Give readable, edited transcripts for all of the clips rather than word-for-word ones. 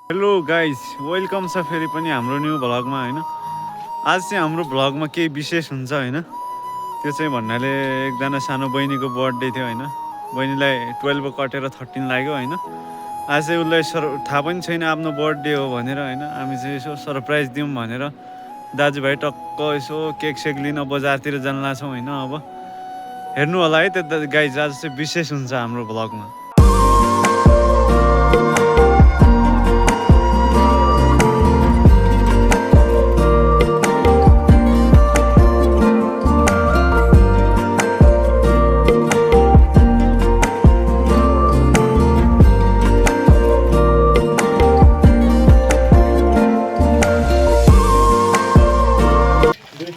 Hello guys, welcome छ फेरि पनि हाम्रो न्यू भ्लगमा होइन। आज चाहिँ हाम्रो भ्लगमा केही विशेष हुन्छ होइन। त्यो चाहिँ भन्नाले एकजना सानो बहिनीको बर्थडे थियो होइन। बहिनीलाई 12 कटेर 13 लाग्यो होइन। आज चाहिँ उसलाई थाहा पनि छैन आफ्नो बर्थडे हो भनेर होइन। हामी चाहिँ यसो सरप्राइज दिउँ भनेर दाजुभाइ टक्क यसो केक सेक लिन बजारतिर जान लाग्छौँ होइन। अब हेर्नु होला है त्यो गाइज, आज चाहिँ विशेष हुन्छ हाम्रो भ्लगमा।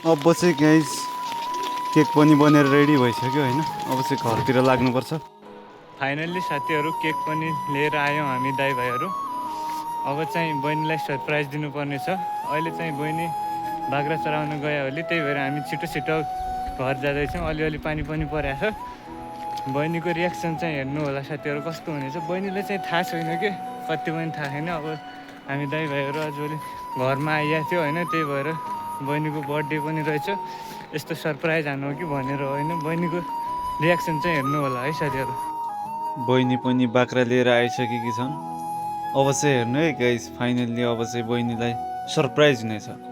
अब चाहिँ गाइस केक पनि बनेर रेडी भइसक्यो होइन। अब चाहिँ घरतिर लाग्नुपर्छ। फाइनल्ली साथीहरू केक पनि लिएर आयौँ हामी दाइ भाइहरू। अब चाहिँ बहिनीलाई सरप्राइज दिनुपर्ने छ। अहिले चाहिँ बहिनी बाख्रा चराउन गयो होला, त्यही भएर हामी छिटो छिटो घर जाँदैछौँ। अलिअलि पानी पनि परेको छ। बहिनीको रियाक्सन चाहिँ हेर्नु होला साथीहरू कस्तो हुनेछ। बहिनीलाई चाहिँ थाहा छैन कि कति पनि थाहा छैन। अब हामी दाइ भाइहरू आजभोलि घरमा आइरहेको थियो होइन, त्यही भएर बहिनीको बर्थडे पनि रहेछ, यस्तो सरप्राइज हान्नु कि भनेर होइन। बहिनीको रियाक्सन चाहिँ हेर्नु होला है साथीहरू। बहिनी पनि बाख्रा लिएर आइसकेकी छन्। अब चाहिँ हेर्नु है गाइस, फाइनल्ली अब चाहिँ बहिनीलाई सरप्राइज हुनेछ।